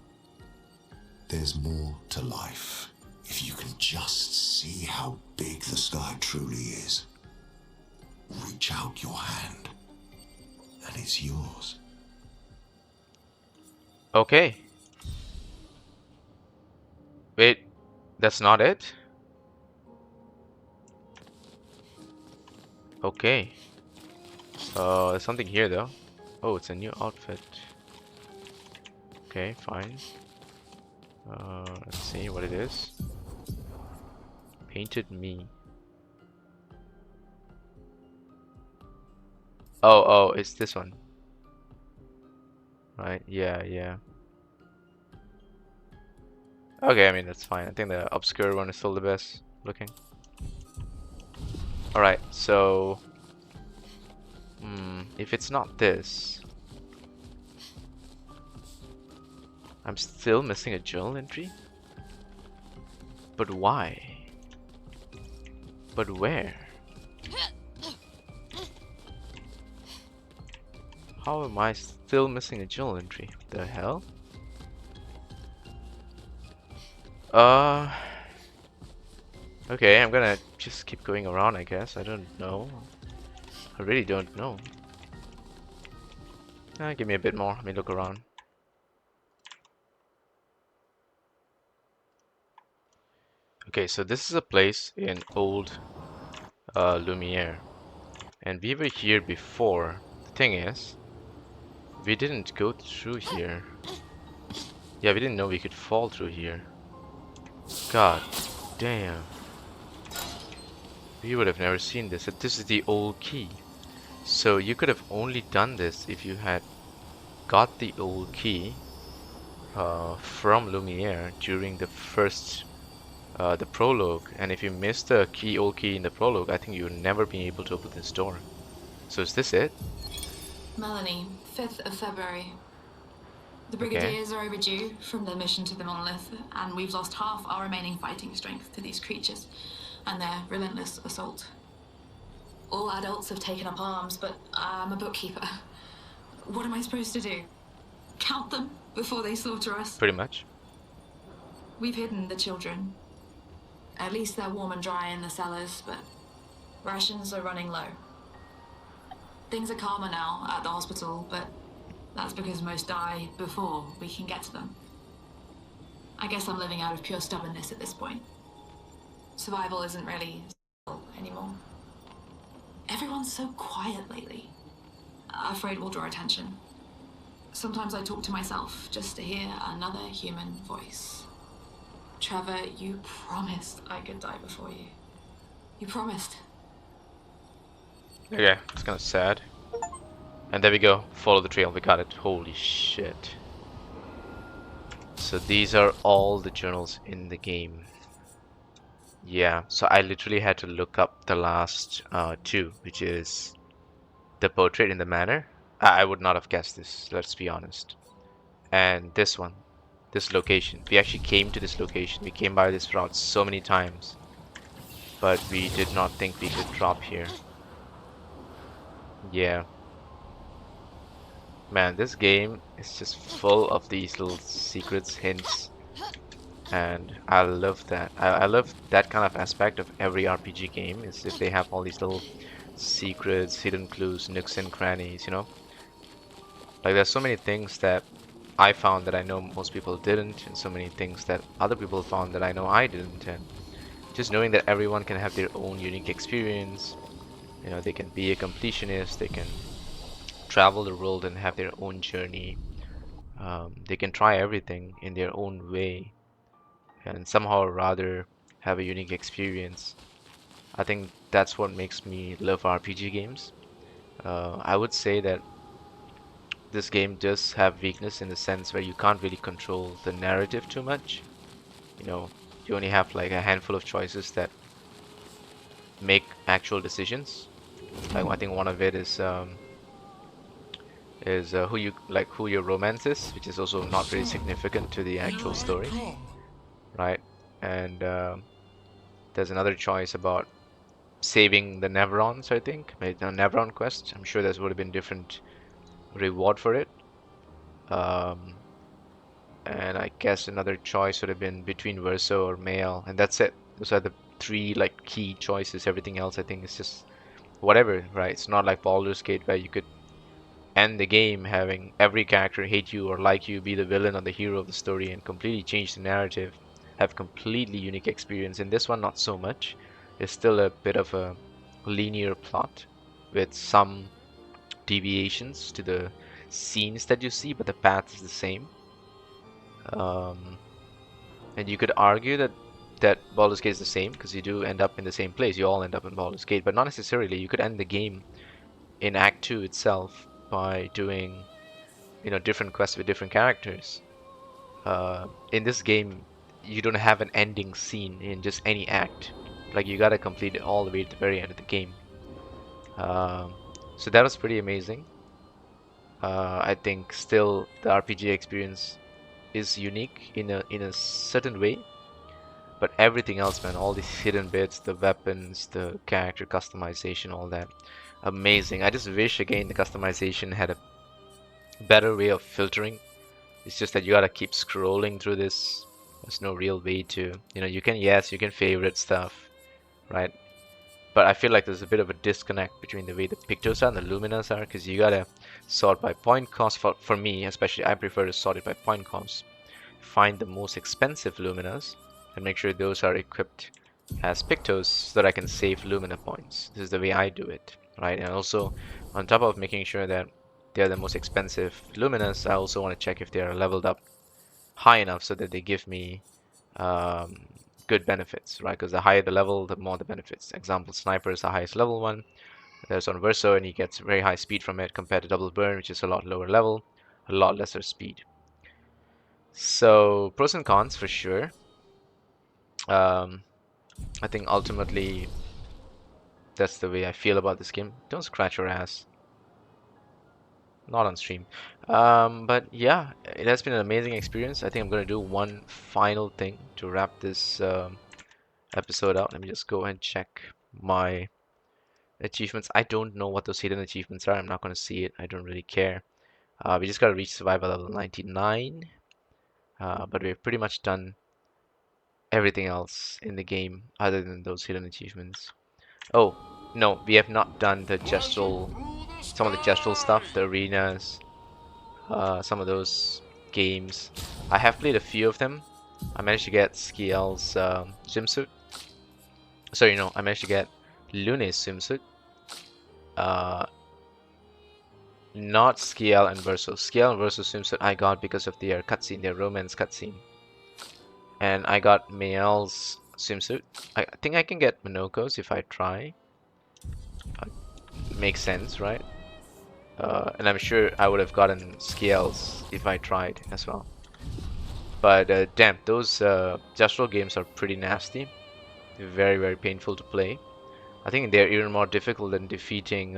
[SPEAKER 3] there's more to life if you can just see how big the sky truly is. Reach out your hand, and it's yours.
[SPEAKER 1] Okay. Wait, that's not it? Okay. There's something here though. Oh, it's a new outfit. Okay, fine. Let's see what it is. Painted me. Oh, it's this one. Right, yeah. Okay, I mean that's fine. I think the Obscur one is still the best looking. Alright, so if it's not this, I'm still missing a journal entry? But why? But where? How am I still missing a journal entry? The hell? Okay, I'm gonna just keep going around, I guess. I don't know. I really don't know. Give me a bit more. Let me look around. Okay, so this is a place in old Lumiere. And we were here before. The thing is, we didn't go through here. Yeah, we didn't know we could fall through here. God damn. We would have never seen this. This is the old key. So you could have only done this if you had got the old key from Lumiere during the first, the prologue. And if you missed the old key in the prologue, I think you would never be able to open this door. So is this it?
[SPEAKER 6] Melanie, 5th of February. The
[SPEAKER 1] Okay.
[SPEAKER 6] Brigadiers are overdue from their mission to the monolith, and we've lost half our remaining fighting strength to these creatures and their relentless assault. All adults have taken up arms, but I'm a bookkeeper. What am I supposed to do? Count them before they slaughter us?
[SPEAKER 1] Pretty much.
[SPEAKER 6] We've hidden the children. At least they're warm and dry in the cellars, but rations are running low. Things are calmer now at the hospital, but that's because most die before we can get to them. I guess I'm living out of pure stubbornness at this point. Survival isn't really anymore. Everyone's so quiet lately. Afraid we'll draw attention. Sometimes I talk to myself just to hear another human voice. Trevor, you promised I could die before you. You promised.
[SPEAKER 1] Okay, it's kind of sad. And there we go. Follow the trail. We got it. Holy shit. So these are all the journals in the game. Yeah, so I literally had to look up the last two, which is the portrait in the manor. I would not have guessed this, let's be honest. And this one, this location. We actually came to this location. We came by this route so many times, but we did not think we could drop here. Yeah. Man, this game is just full of these little secrets, hints, and I love that. I love that kind of aspect of every RPG game, is if they have all these little secrets, hidden clues, nooks and crannies, you know? Like there's so many things that I found that I know most people didn't, and so many things that other people found that I know I didn't, and just knowing that everyone can have their own unique experience. You know, they can be a completionist, they can travel the world and have their own journey. They can try everything in their own way and somehow or rather have a unique experience. I think that's what makes me love RPG games. I would say that this game does have weakness in the sense where you can't really control the narrative too much. You know, you only have like a handful of choices that make actual decisions. Like I think one of it is who your romance is, which is also not very significant to the actual story, right? And there's another choice about saving the Nevrons, I think. Maybe the Nevron quest. I'm sure there would have been different reward for it. And I guess another choice would have been between Verso or Male, and that's it. Those are the three like key choices. Everything else I think is just whatever, right? It's not like Baldur's Gate where you could end the game having every character hate you or like you, be the villain or the hero of the story, and completely change the narrative, have completely unique experience. In this one, not so much. It's still a bit of a linear plot with some deviations to the scenes that you see, but the path is the same. And you could argue that Baldur's Gate is the same because you do end up in the same place. You all end up in Baldur's Gate, but not necessarily. You could end the game in Act 2 itself by doing, you know, different quests with different characters. In this game, you don't have an ending scene in just any act. Like you gotta complete it all the way to the very end of the game. Um, so that was pretty amazing. I think still the RPG experience is unique in a certain way, but everything else, man, all these hidden bits, the weapons, the character customization, all that, amazing. I just wish again the customization had a better way of filtering. It's just that you gotta keep scrolling through this. There's no real way to, you can, yes, you can favorite stuff, right? But I feel like there's a bit of a disconnect between the way the pictos are and the luminas are, because you gotta sort by point cost. For me, especially, I prefer to sort it by point cost. Find the most expensive luminas and make sure those are equipped as pictos so that I can save lumina points. This is the way I do it, right? And also, on top of making sure that they're the most expensive luminas, I also want to check if they are leveled up high enough so that they give me um, good benefits, right? Because the higher the level, the more the benefits. Example, sniper is the highest level one. There's on Verso, and he gets very high speed from it compared to double burn, which is a lot lower level, a lot lesser speed. So pros and cons for sure. Um, I think ultimately that's the way I feel about this game. Don't scratch your ass. Not on stream. But yeah, it has been an amazing experience. I think I'm gonna do one final thing to wrap this episode out. Let me just go and check my achievements. I don't know what those hidden achievements are. I'm not gonna see it. I don't really care. We just gotta reach survival level 99. But we've pretty much done everything else in the game other than those hidden achievements. Oh, no, we have not done the gestural, some of the gestural stuff, the arenas, some of those games. I have played a few of them. I managed to get Skiel's swimsuit. Sorry, no, I managed to get Lune's swimsuit. Uh, Not Skiel and Verso. Skiel and Verso swimsuit I got because of their cutscene, their romance cutscene. And I got Mael's swimsuit. I think I can get Minoko's if I try. Makes sense, right? And I'm sure I would have gotten Skiel's if I tried as well. But damn, those gestural games are pretty nasty. They're very, very painful to play. I think they're even more difficult than defeating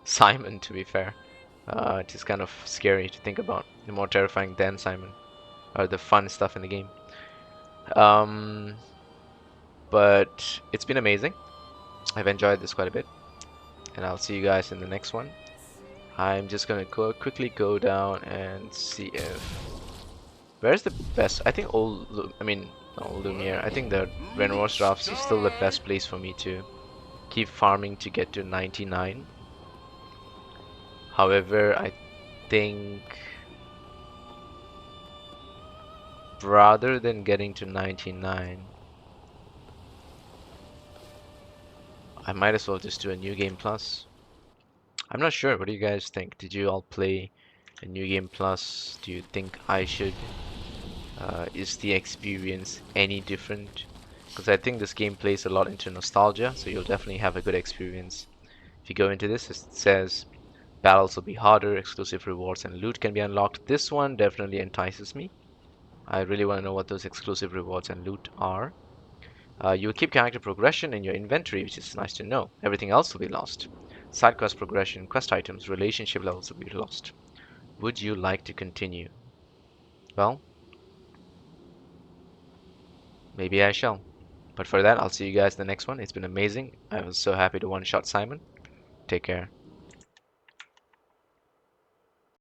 [SPEAKER 1] Simon, to be fair. It is kind of scary to think about. They're more terrifying than Simon, or the fun stuff in the game. Um, but it's been amazing. I've enjoyed this quite a bit, and I'll see you guys in the next one. I'm just gonna quickly go down and see if where's the best. I think I mean not Old Lumiere. I think the Renwar's Drafts is still the best place for me to keep farming to get to 99. However, I think rather than getting to 99, I might as well just do a New Game Plus. I'm not sure. What do you guys think? Did you all play a New Game Plus? Do you think I should? Is the experience any different? Because I think this game plays a lot into nostalgia, so you'll definitely have a good experience. If you go into this, it says battles will be harder, exclusive rewards and loot can be unlocked. This one definitely entices me. I really want to know what those exclusive rewards and loot are. You will keep character progression in your inventory, which is nice to know. Everything else will be lost. Side quest progression, quest items, relationship levels will be lost. Would you like to continue? Well, maybe I shall. But for that, I'll see you guys in the next one. It's been amazing. I was so happy to one-shot Simon. Take care.